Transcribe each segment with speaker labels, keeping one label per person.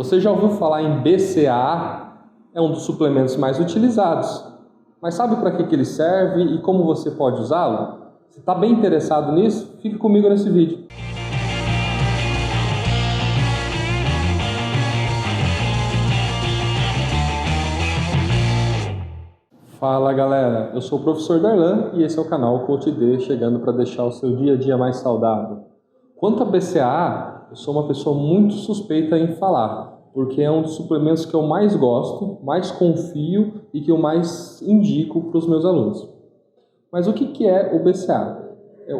Speaker 1: Você já ouviu falar em BCAA? É um dos suplementos mais utilizados. Mas sabe para que ele serve e como você pode usá-lo? Se está bem interessado nisso, fique comigo nesse vídeo. Fala galera, eu sou o professor Darlan e esse é o canal Coach D, chegando para deixar o seu dia a dia mais saudável. Quanto a BCAA, eu sou uma pessoa muito suspeita em falar, porque é um dos suplementos que eu mais gosto, mais confio e que eu mais indico para os meus alunos. Mas o que é o BCAA?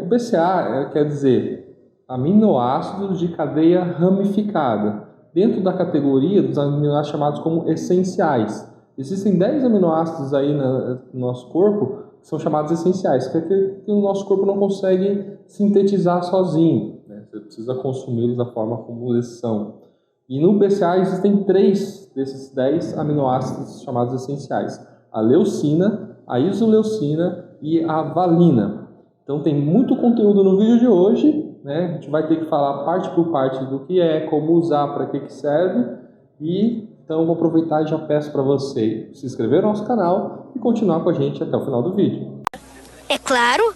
Speaker 1: O BCAA quer dizer aminoácidos de cadeia ramificada, dentro da categoria dos aminoácidos chamados como essenciais. Existem 10 aminoácidos aí no nosso corpo que são chamados essenciais, que é que o nosso corpo não consegue sintetizar sozinho, né? Você precisa consumi-los da forma como eles são. E no BCAA existem 3 desses 10 aminoácidos chamados essenciais: a leucina, a isoleucina e a valina. Então tem muito conteúdo no vídeo de hoje, né? A gente vai ter que falar parte por parte do que é, como usar, para que serve. Então eu vou aproveitar e já peço para você se inscrever no nosso canal e continuar com a gente até o final do vídeo.
Speaker 2: É claro!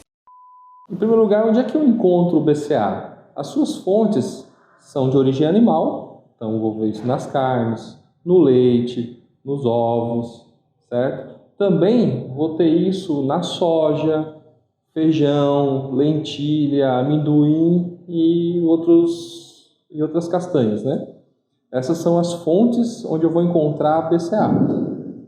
Speaker 1: Em primeiro lugar, onde é que eu encontro o BCAA? As suas fontes são de origem animal, então eu vou ver isso nas carnes, no leite, nos ovos, certo? Também vou ter isso na soja, feijão, lentilha, amendoim e outras castanhas, né? Essas são as fontes onde eu vou encontrar a BCAA.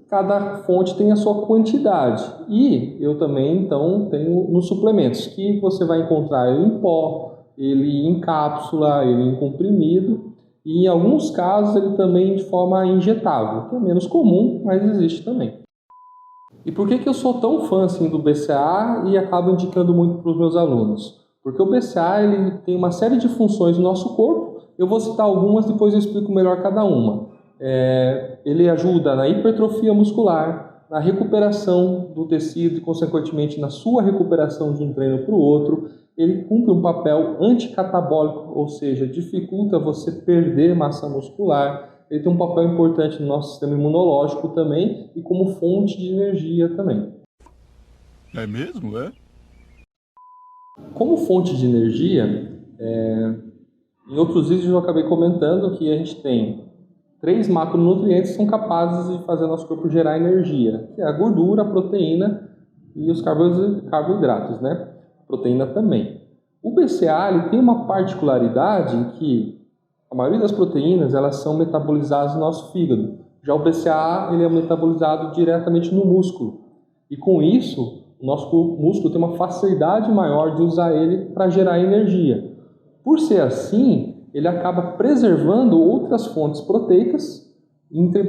Speaker 1: Cada fonte tem a sua quantidade. E eu também, então, tenho nos suplementos, que você vai encontrar ele em pó, ele em cápsula, ele em comprimido. E em alguns casos ele também de forma injetável, que é menos comum, mas existe também. E por que eu sou tão fã assim, do BCAA e acabo indicando muito para os meus alunos? Porque o BCAA ele tem uma série de funções no nosso corpo. Eu vou citar algumas, depois eu explico melhor cada uma. Ele ajuda na hipertrofia muscular, na recuperação do tecido e, consequentemente, na sua recuperação de um treino para o outro. Ele cumpre um papel anticatabólico, ou seja, dificulta você perder massa muscular. Ele tem um papel importante no nosso sistema imunológico também e como fonte de energia também.
Speaker 3: É mesmo, é?
Speaker 1: Como fonte de energia, em outros vídeos eu acabei comentando que a gente tem 3 macronutrientes que são capazes de fazer nosso corpo gerar energia, que é a gordura, a proteína e os carboidratos, né? Proteína também. O BCAA ele tem uma particularidade que a maioria das proteínas elas são metabolizadas no nosso fígado. Já o BCAA ele é metabolizado diretamente no músculo. E com isso, o nosso músculo tem uma facilidade maior de usar ele para gerar energia. Por ser assim, ele acaba preservando outras fontes proteicas,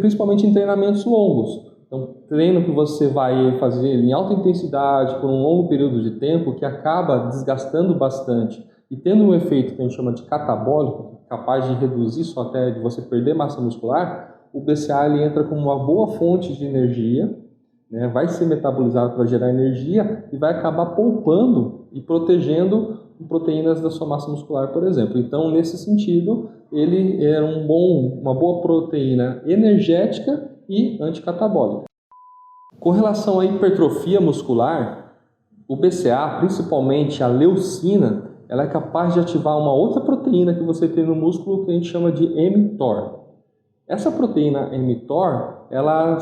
Speaker 1: principalmente em treinamentos longos. Então, treino que você vai fazer em alta intensidade por um longo período de tempo, que acaba desgastando bastante e tendo um efeito que a gente chama de catabólico, capaz de reduzir só até de você perder massa muscular, o BCAA ele entra como uma boa fonte de energia, né? Vai ser metabolizado para gerar energia e vai acabar poupando e protegendo proteínas da sua massa muscular, por exemplo. Então, nesse sentido, ele é uma boa proteína energética e anticatabólica. Com relação à hipertrofia muscular, o BCAA, principalmente a leucina, ela é capaz de ativar uma outra proteína que você tem no músculo que a gente chama de mTOR. Essa proteína mTOR, ela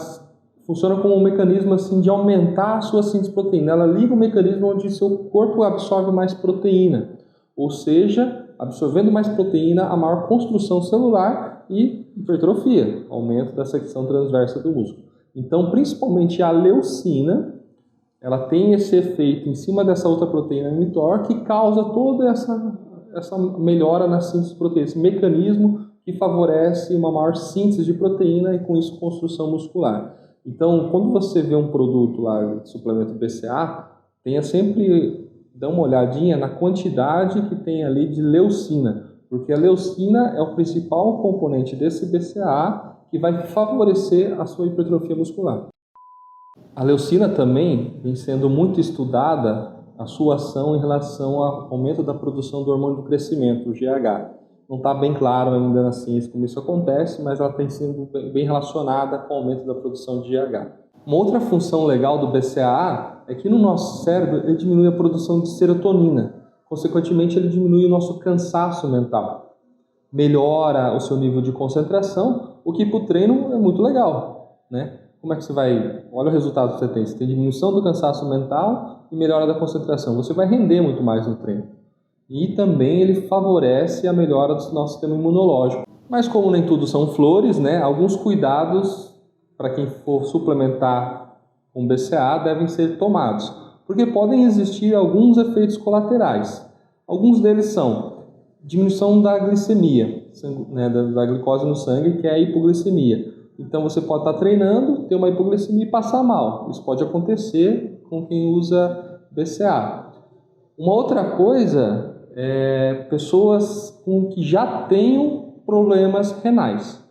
Speaker 1: funciona como um mecanismo assim, de aumentar a sua síntese de proteína. Ela liga o mecanismo onde seu corpo absorve mais proteína. Ou seja, absorvendo mais proteína, a maior construção celular e hipertrofia, aumento da secção transversa do músculo. Então, principalmente a leucina, ela tem esse efeito em cima dessa outra proteína mTOR que causa toda essa melhora na síntese de proteína, esse mecanismo que favorece uma maior síntese de proteína e, com isso, construção muscular. Então, quando você vê um produto lá de suplemento BCAA, tenha sempre dá uma olhadinha na quantidade que tem ali de leucina, porque a leucina é o principal componente desse BCAA que vai favorecer a sua hipertrofia muscular. A leucina também vem sendo muito estudada a sua ação em relação ao aumento da produção do hormônio do crescimento, o GH. Não está bem claro ainda na ciência como isso acontece, mas ela tem sido bem relacionada com o aumento da produção de GH. Uma outra função legal do BCAA é que no nosso cérebro ele diminui a produção de serotonina. Consequentemente, ele diminui o nosso cansaço mental. Melhora o seu nível de concentração, o que para o treino é muito legal, né? Como é que você vai... Olha o resultado que você tem. Você tem diminuição do cansaço mental e melhora da concentração. Você vai render muito mais no treino. E também ele favorece a melhora do nosso sistema imunológico. Mas como nem tudo são flores, né? Alguns cuidados para quem for suplementar com BCAA devem ser tomados, porque podem existir alguns efeitos colaterais. Alguns deles são diminuição da glicemia, né, da glicose no sangue, que é a hipoglicemia. Então você pode estar treinando, ter uma hipoglicemia e passar mal. Isso pode acontecer com quem usa BCAA. Uma outra coisa é pessoas que já tenham problemas renais,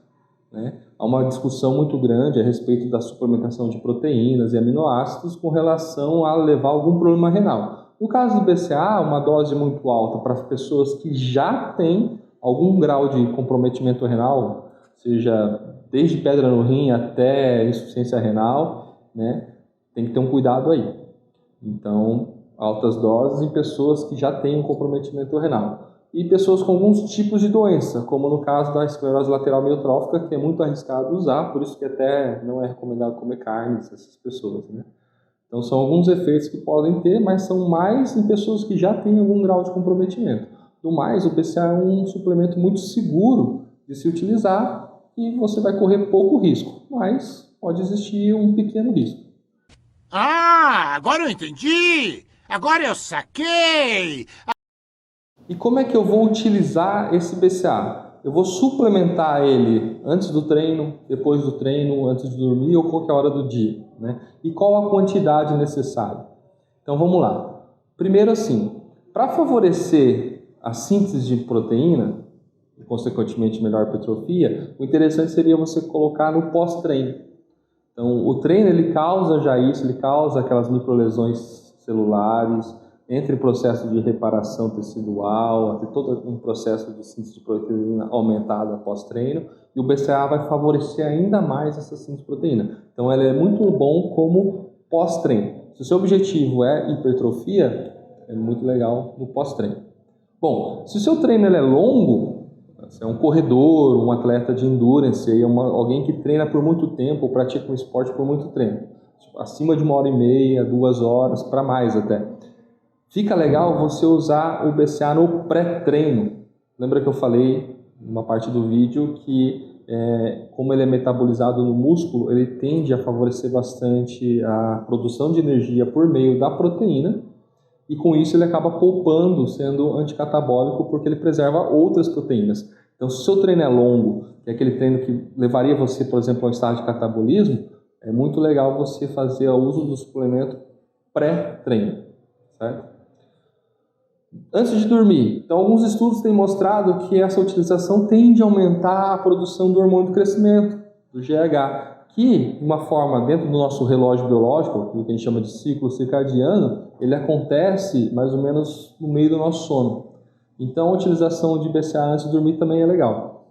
Speaker 1: né? Há uma discussão muito grande a respeito da suplementação de proteínas e aminoácidos com relação a levar algum problema renal. No caso do BCAA, uma dose muito alta para as pessoas que já têm algum grau de comprometimento renal, seja desde pedra no rim até insuficiência renal, né? Tem que ter um cuidado aí. Então, altas doses em pessoas que já têm um comprometimento renal. E pessoas com alguns tipos de doença, como no caso da esclerose lateral amiotrófica, que é muito arriscado usar, por isso que até não é recomendado comer carnes essas pessoas, né? Então são alguns efeitos que podem ter, mas são mais em pessoas que já têm algum grau de comprometimento. No mais, o BCAA é um suplemento muito seguro de se utilizar e você vai correr pouco risco, mas pode existir um pequeno risco.
Speaker 2: Ah, agora eu entendi! Agora eu saquei!
Speaker 1: E como é que eu vou utilizar esse BCAA? Eu vou suplementar ele antes do treino, depois do treino, antes de dormir ou qualquer hora do dia, né? E qual a quantidade necessária? Então vamos lá. Primeiro assim, para favorecer a síntese de proteína e consequentemente melhor hipertrofia, o interessante seria você colocar no pós-treino. Então o treino ele causa já isso, ele causa aquelas microlesões celulares, entre o processo de reparação tecidual, até todo um processo de síntese de proteína aumentada pós-treino, e o BCAA vai favorecer ainda mais essa síntese de proteína. Então, ela é muito bom como pós-treino. Se o seu objetivo é hipertrofia, é muito legal no pós-treino. Bom, se o seu treino ele é longo, você é um corredor, um atleta de endurance, alguém que treina por muito tempo ou pratica um esporte por muito tempo, acima de 1h30, 2 horas, para mais até. Fica legal você usar o BCAA no pré-treino. Lembra que eu falei numa parte do vídeo que como ele é metabolizado no músculo, ele tende a favorecer bastante a produção de energia por meio da proteína e com isso ele acaba poupando, sendo anticatabólico, porque ele preserva outras proteínas. Então, se o seu treino é longo, que é aquele treino que levaria você, por exemplo, ao estado de catabolismo, é muito legal você fazer o uso do suplemento pré-treino, certo? Antes de dormir, então alguns estudos têm mostrado que essa utilização tende a aumentar a produção do hormônio do crescimento, do GH, que, de uma forma dentro do nosso relógio biológico, que a gente chama de ciclo circadiano, ele acontece mais ou menos no meio do nosso sono. Então a utilização de BCAA antes de dormir também é legal.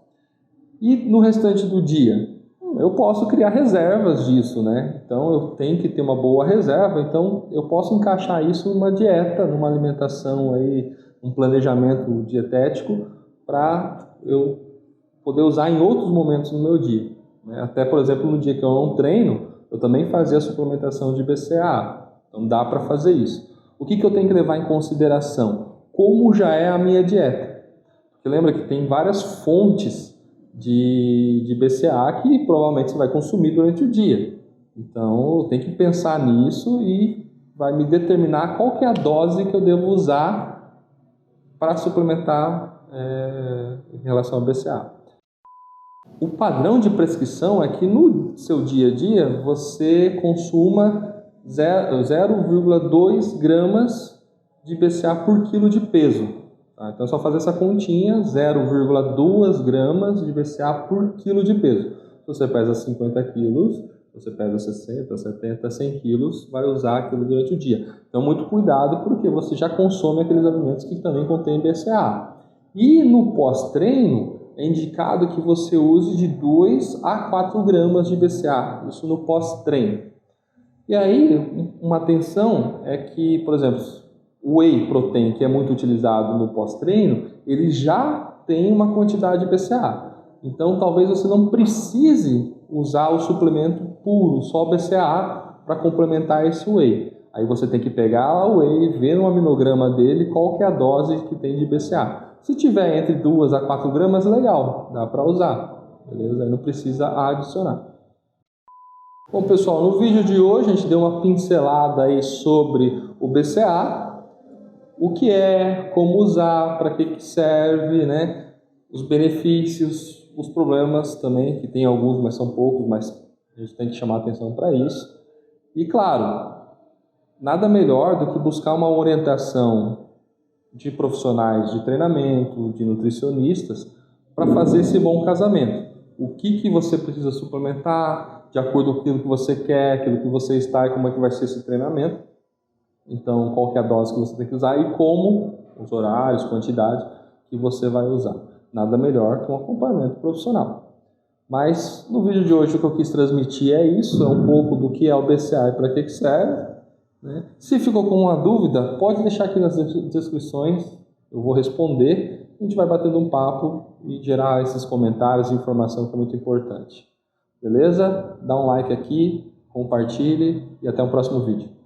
Speaker 1: E no restante do dia? Eu posso criar reservas disso, né? Então eu tenho que ter uma boa reserva, então eu posso encaixar isso numa dieta, numa alimentação aí, um planejamento dietético para eu poder usar em outros momentos no meu dia, né? Até, por exemplo, no dia que eu não treino, eu também fazia a suplementação de BCAA, então dá para fazer isso. O que eu tenho que levar em consideração? Como já é a minha dieta? Porque lembra que tem várias fontes de BCAA que provavelmente você vai consumir durante o dia. Então, eu tenho que pensar nisso e vai me determinar qual que é a dose que eu devo usar para suplementar em relação ao BCAA. O padrão de prescrição é que no seu dia a dia você consuma 0,2 gramas de BCAA por quilo de peso. Tá? Então é só fazer essa continha, 0,2 gramas de BCAA por quilo de peso. Se você pesa 50 quilos, se você pesa 60, 70, 100 quilos, vai usar aquilo durante o dia. Então muito cuidado, porque você já consome aqueles alimentos que também contêm BCAA. E no pós-treino, é indicado que você use de 2 a 4 gramas de BCA, isso no pós-treino. E aí, uma atenção é que, por exemplo, o whey protein, que é muito utilizado no pós-treino, ele já tem uma quantidade de BCA. Então, talvez você não precise usar o suplemento puro, só BCA, para complementar esse whey. Aí você tem que pegar o whey, ver no aminograma dele qual que é a dose que tem de BCA. Se tiver entre 2 a 4 gramas, legal, dá para usar, beleza? Aí não precisa adicionar. Bom, pessoal, no vídeo de hoje a gente deu uma pincelada aí sobre o BCA, o que é, como usar, para que serve, né? Os benefícios, os problemas também, que tem alguns, mas são poucos, mas a gente tem que chamar atenção para isso. E claro, nada melhor do que buscar uma orientação de profissionais de treinamento, de nutricionistas, para fazer esse bom casamento. O que você precisa suplementar, de acordo com aquilo que você quer, aquilo que você está e como é que vai ser esse treinamento. Então, qual que é a dose que você tem que usar e como, os horários, quantidade que você vai usar. Nada melhor que um acompanhamento profissional. Mas no vídeo de hoje o que eu quis transmitir é isso, é um pouco do que é o BCA e para que serve. Né? Se ficou com uma dúvida, pode deixar aqui nas descrições, eu vou responder. A gente vai batendo um papo e gerar esses comentários e informação que é muito importante. Beleza? Dá um like aqui, compartilhe e até o próximo vídeo.